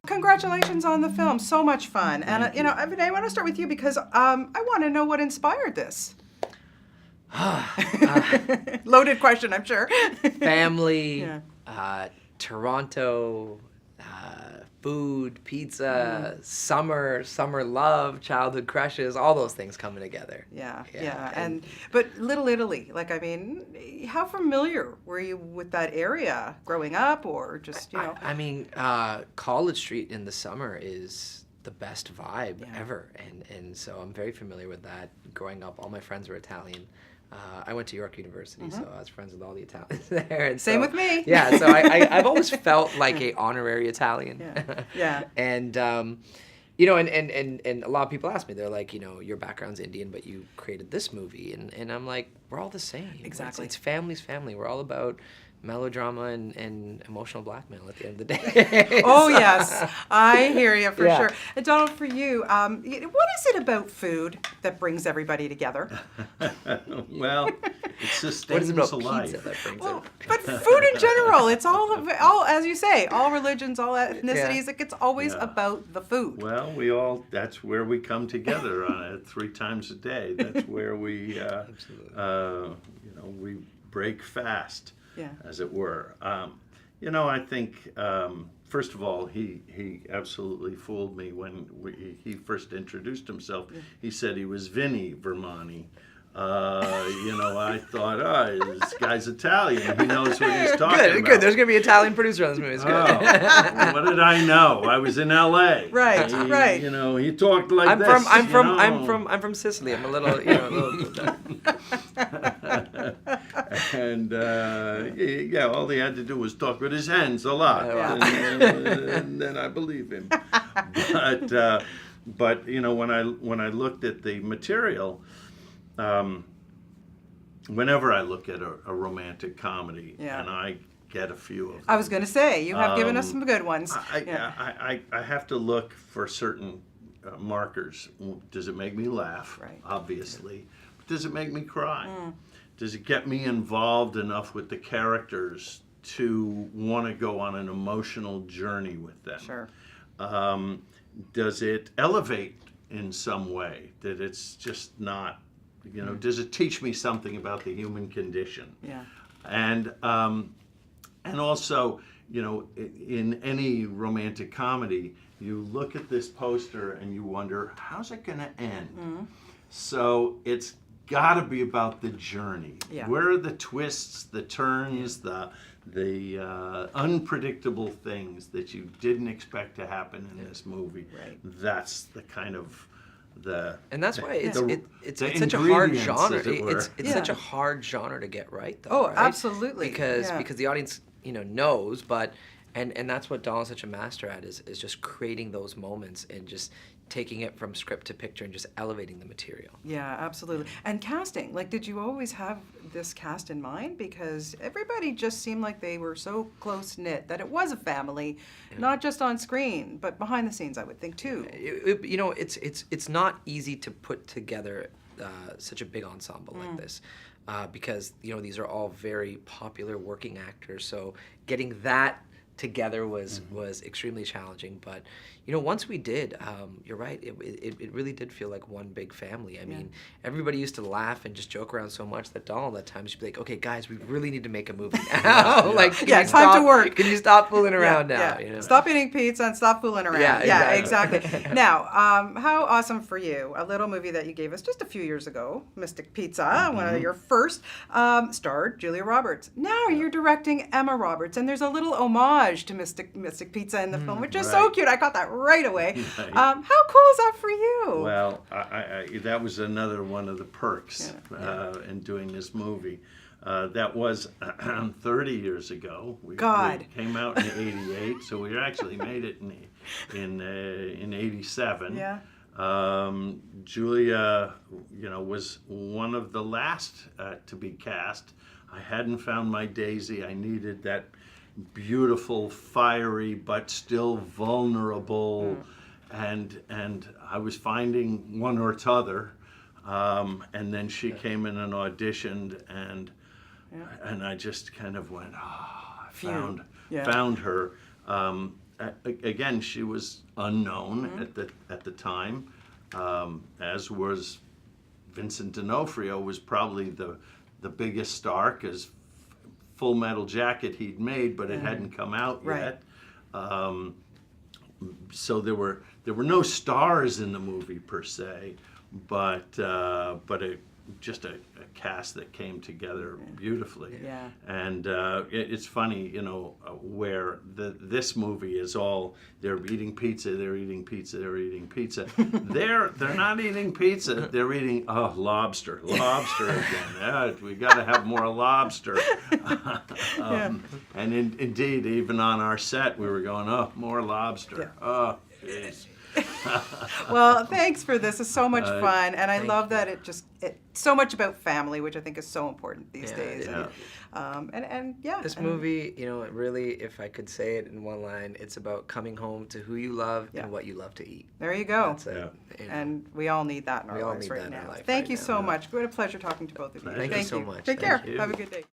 Congratulations on the film. So much fun. And, Vinay, I want to start with you because I want to know what inspired this. Loaded question, I'm sure. Family, Toronto, food, pizza, summer love, childhood crushes, all those things coming together. Yeah. But Little Italy, how familiar were you with that area growing up, or just, College Street in the summer is the best vibe ever, and so I'm very familiar with that. Growing up, all my friends were Italian. I went to York University, so I was friends with all the Italians there. And Same with me. Yeah, so I've always felt like a honorary Italian. Yeah. And and a lot of people ask me, they're like, your background's Indian, but you created this movie, and I'm like, we're all the same. Exactly. It's family's family. We're all about melodrama and emotional blackmail at the end of the day. Oh, yes. I hear you for sure. And Donald, for you, what is it about food that brings everybody together? Well, it sustains what is it about a life. Pizza that brings But food in general, it's all, as you say, all religions, all ethnicities, it's always about the food. Well, that's where we come together on it 3 times a day. That's where we, we break fast. As it were. I think, first of all, he absolutely fooled me when he first introduced himself. He said he was Vinay Virmani. I thought, this guy's Italian. He knows what he's talking about. Good. There's going to be an Italian producer on this movie. It's good. What did I know? I was in L.A. Right. He talked like this. I'm from Sicily. I'm a little. And all he had to do was talk with his hands a lot, and then I believe him. But when I looked at the material, whenever I look at a romantic comedy, and I get a few of them, I was going to say, you have given us some good ones. I have to look for certain markers. Does it make me laugh? Right. Obviously. But does it make me cry? Does it get me involved enough with the characters to want to go on an emotional journey with them? Sure. Does it elevate in some way that it's just not, does it teach me something about the human condition? Yeah. And also, in any romantic comedy, you look at this poster and you wonder, how's it going to end? So it's got to be about the journey. Where are the twists, the turns, the unpredictable things that you didn't expect to happen in this movie? Right. That's the kind of and that's why it's such a hard genre. It's such a hard genre to get right, though. Oh, right? absolutely. Because the audience knows, but and that's what Donald's such a master at is just creating those moments and just taking it from script to picture and just elevating the material. Yeah, absolutely. And casting, did you always have this cast in mind? Because everybody just seemed like they were so close-knit that it was a family, not just on screen, but behind the scenes, I would think, too. It's not easy to put together such a big ensemble like this. Because, these are all very popular working actors, so getting that together was extremely challenging, but once we did, you're right, it really did feel like one big family. I mean, everybody used to laugh and just joke around so much that Donald at times would be like, okay guys, we really need to make a movie now. Time to work. Can you stop fooling around now? Stop eating pizza and stop fooling around. Yeah, exactly. Now, how awesome for you, a little movie that you gave us just a few years ago, Mystic Pizza, one of your first, starred Julia Roberts. Now you're directing Emma Roberts, and there's a little homage to Mystic Pizza in the film, which is so cute. I got that right away. How cool is that for you? Well, I that was another one of the perks in doing this movie. That was 30 years ago. We came out in '88, so we actually made it in '87. Yeah. Julia, was one of the last to be cast. I hadn't found my Daisy. I needed that beautiful, fiery, but still vulnerable, and I was finding one or t'other, and then she came in and auditioned, and I just kind of went, I found her. again, she was unknown at the time, as was Vincent D'Onofrio. Was probably the biggest star, because Full Metal Jacket he'd made, but it hadn't come out yet. So there were no stars in the movie per se, but just a cast that came together beautifully. Yeah. And it's funny, where this movie is all, they're eating pizza, they're eating pizza, they're eating pizza. They're not eating pizza, they're eating lobster again. We got to have more lobster. And indeed, even on our set, we were going, more lobster. Oh, jeez. Well, thanks for this. It's so much fun, and I love that it's so much about family, which I think is so important these days. And This movie, it really, if I could say it in one line, it's about coming home to who you love and what you love to eat. There you go. That's it. And we all need that in our lives right now. Thank you so much. What a pleasure talking to both of you. Thank you so much. Take care. Have a good day.